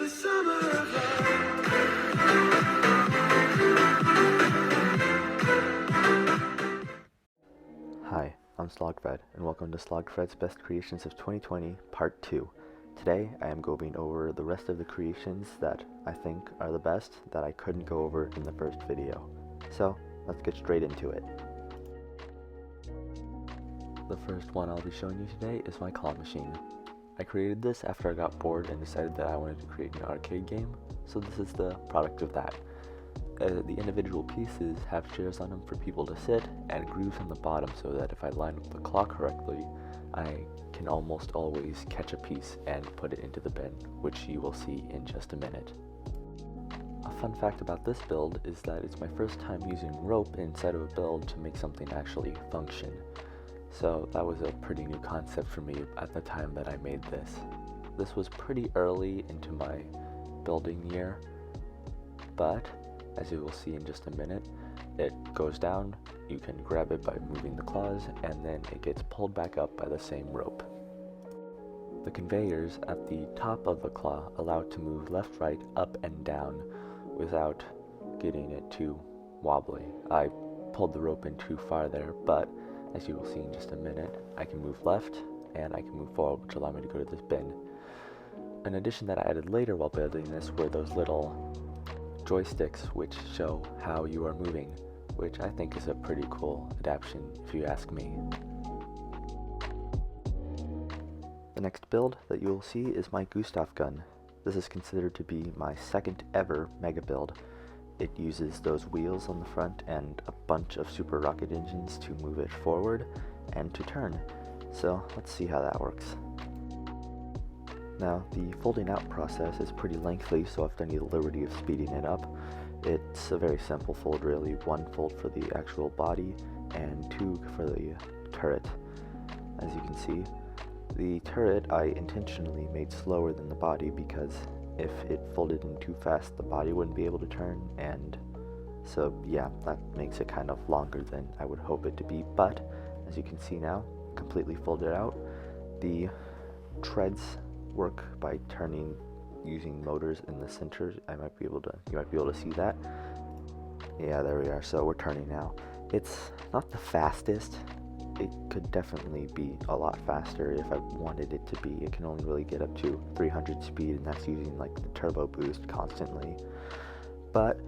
the summer of love. Hi, I'm Slogfrad, and welcome to Slogfrad's Best Creations of 2020, Part 2. Today, I am going over the rest of the creations that I think are the best that I couldn't go over in the first video. So, let's get straight into it. The first one I'll be showing you today is my claw machine. I created this after I got bored and decided that I wanted to create an arcade game, so this is the product of that. The individual pieces have chairs on them for people to sit, and grooves on the bottom so that if I line up the claw correctly, I can almost always catch a piece and put it into the bin, which you will see in just a minute. A fun fact about this build is that it's my first time using rope inside of a build to make something actually function. So that was a pretty new concept for me at the time that I made this. This was pretty early into my building year, but as you will see in just a minute, it goes down, you can grab it by moving the claws, and then it gets pulled back up by the same rope. The conveyors at the top of the claw allow it to move left, right, up, and down without getting it too wobbly. I pulled the rope in too far there, but as you will see in just a minute, I can move left and I can move forward, which allow me to go to this bin. An addition that I added later while building this were those little joysticks which show how you are moving, which I think is a pretty cool adaptation if you ask me. The next build that you will see is my Gustav gun. This is considered to be my second ever mega build. It uses those wheels on the front and a bunch of super rocket engines to move it forward and to turn. So let's see how that works. Now, the folding out process is pretty lengthy, so I've done the liberty of speeding it up. It's a very simple fold really, one fold for the actual body and two for the turret. As you can see, the turret I intentionally made slower than the body because if it folded in too fast, the body wouldn't be able to turn, and so yeah, that makes it kind of longer than I would hope it to be, but as you can see now, completely folded out. The treads work by turning using motors in the center. You might be able to see that. Yeah, there we are. So we're turning now. It's not the fastest. It could definitely be a lot faster if I wanted it to be. It can only really get up to 300 speed, and that's using like the turbo boost constantly. But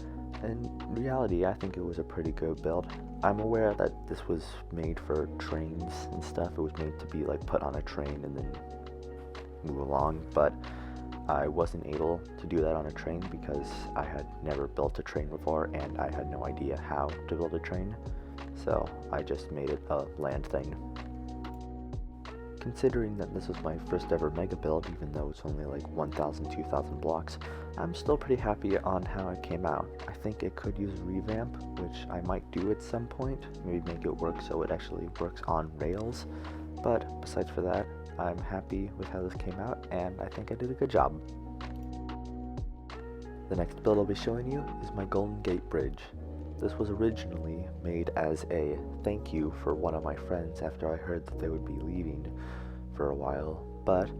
in reality, I think it was a pretty good build. I'm aware that this was made for trains and stuff. It was made to be like put on a train and then move along, but I wasn't able to do that on a train because I had never built a train before and I had no idea how to build a train, so I just made it a land thing. Considering that this was my first ever mega build, even though it's only like 1,000, 2,000 blocks, I'm still pretty happy on how it came out. I think it could use a revamp, which I might do at some point, maybe make it work so it actually works on rails, but besides for that, I'm happy with how this came out, and I think I did a good job. The next build I'll be showing you is my Golden Gate Bridge. This was originally made as a thank you for one of my friends after I heard that they would be leaving for a while, but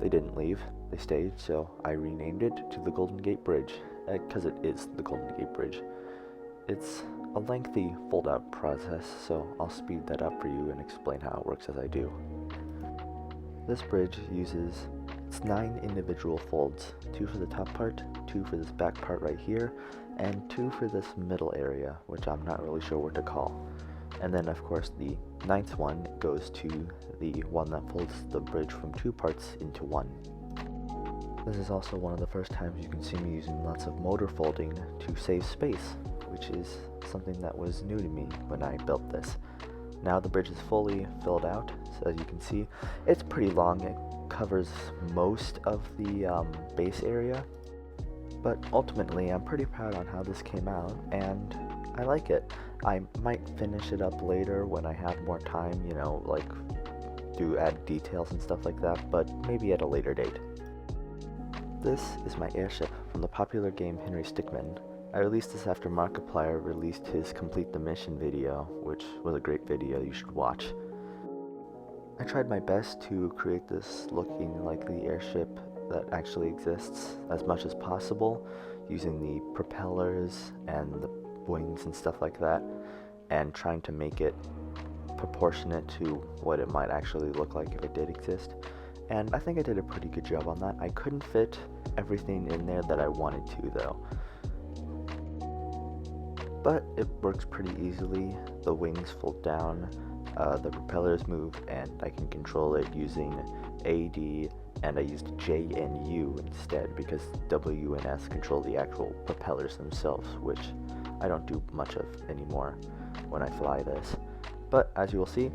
they didn't leave, they stayed, so I renamed it to the Golden Gate Bridge, because it is the Golden Gate Bridge. It's a lengthy fold-out process, so I'll speed that up for you and explain how it works as I do. This bridge uses its 9 individual folds, 2 for the top part, 2 for this back part right here, and 2 for this middle area, which I'm not really sure what to call. And then of course the 9th one goes to the one that folds the bridge from 2 parts into 1. This is also one of the first times you can see me using lots of motor folding to save space, which is something that was new to me when I built this. Now the bridge is fully filled out, so as you can see, it's pretty long. It covers most of the base area, but ultimately I'm pretty proud on how this came out, and I like it. I might finish it up later when I have more time, you know, like do add details and stuff like that, but maybe at a later date. This is my airship from the popular game Henry Stickmin. I released this after Markiplier released his Complete the Mission video, which was a great video you should watch. I tried my best to create this looking like the airship that actually exists as much as possible, using the propellers and the wings and stuff like that, and trying to make it proportionate to what it might actually look like if it did exist. And I think I did a pretty good job on that. I couldn't fit everything in there that I wanted to, though. But it works pretty easily. The wings fold down, the propellers move, and I can control it using A, D, and I used J and U instead because W and S control the actual propellers themselves, which I don't do much of anymore when I fly this. But as you will see,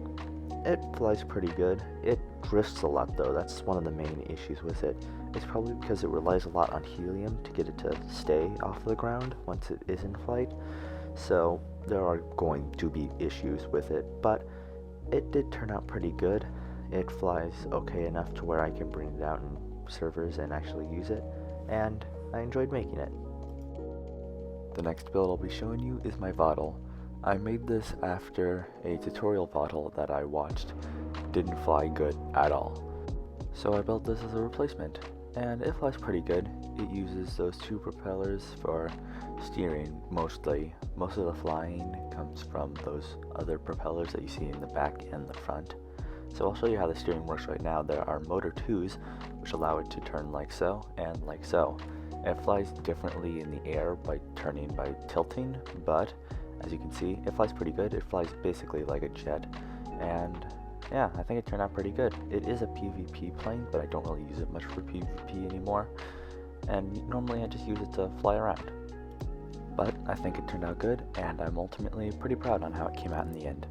it flies pretty good. It drifts a lot though. That's one of the main issues with it. It's probably because it relies a lot on helium to get it to stay off the ground once it is in flight. So there are going to be issues with it, but it did turn out pretty good. It flies okay enough to where I can bring it out in servers and actually use it, and I enjoyed making it. The next build I'll be showing you is my VODL. I made this after a tutorial VODL that I watched didn't fly good at all. So I built this as a replacement, and it flies pretty good. It uses those two propellers for steering mostly. Most of the flying comes from those other propellers that you see in the back and the front. So I'll show you how the steering works right now. There are motor 2s which allow it to turn like so and like so. It flies differently in the air by turning by tilting, but as you can see, it flies pretty good. It flies basically like a jet, and yeah, I think it turned out pretty good. It is a PvP plane, but I don't really use it much for PvP anymore, and normally I just use it to fly around. But I think it turned out good, and I'm ultimately pretty proud on how it came out in the end.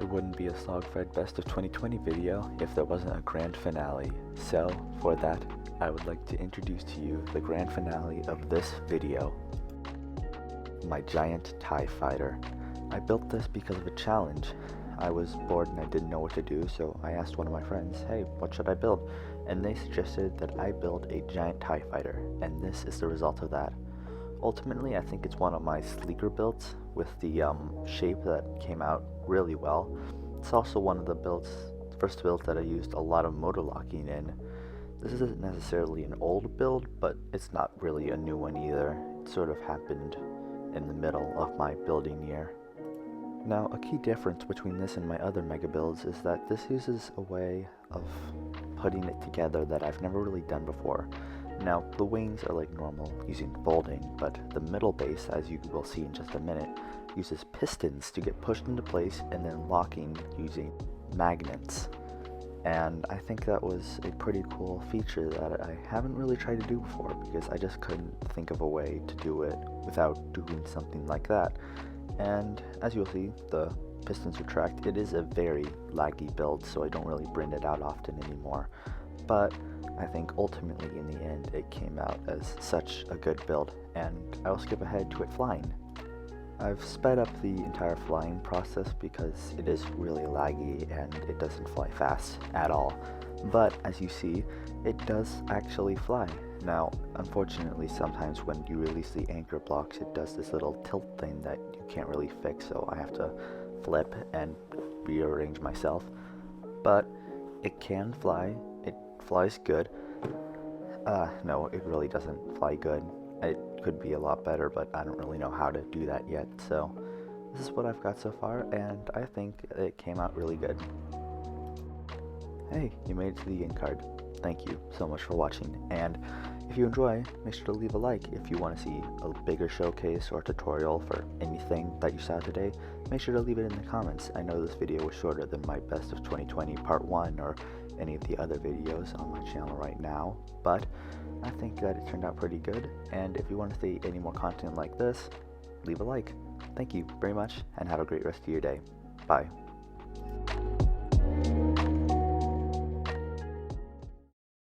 It wouldn't be a Slogfrad Best of 2020 video if there wasn't a grand finale, so for that, I would like to introduce to you the grand finale of this video. My giant TIE fighter. I built this because of a challenge. I was bored and I didn't know what to do, so I asked one of my friends, hey, what should I build? And they suggested that I build a giant TIE fighter, and this is the result of that. Ultimately, I think it's one of my sleeker builds with the shape that came out really well. It's also one of the first builds that I used a lot of motor locking in. This isn't necessarily an old build, but it's not really a new one either. It sort of happened in the middle of my building year. Now, a key difference between this and my other mega builds is that this uses a way of putting it together that I've never really done before. Now, the wings are like normal, using folding, but the middle base, as you will see in just a minute, uses pistons to get pushed into place and then locking using magnets. And I think that was a pretty cool feature that I haven't really tried to do before because I just couldn't think of a way to do it without doing something like that. And as you'll see, the pistons retract. It is a very laggy build, so I don't really bring it out often anymore. But I think ultimately in the end it came out as such a good build, and I will skip ahead to it flying. I've sped up the entire flying process because it is really laggy and it doesn't fly fast at all. But as you see, it does actually fly. Now, unfortunately, sometimes when you release the anchor blocks, it does this little tilt thing that you can't really fix, so I have to flip and rearrange myself. But it can fly. It flies good. No, it really doesn't fly good. It could be a lot better, but I don't really know how to do that yet, so this is what I've got so far, and I think it came out really good. Hey, you made it to the end card. Thank you so much for watching, and if you enjoy, make sure to leave a like. If you want to see a bigger showcase or tutorial for anything that you saw today, make sure to leave it in the comments. I know this video was shorter than my Best of 2020 Part 1 or any of the other videos on my channel right now, but I think that it turned out pretty good, and if you want to see any more content like this, leave a like. Thank you very much, and have a great rest of your day. Bye.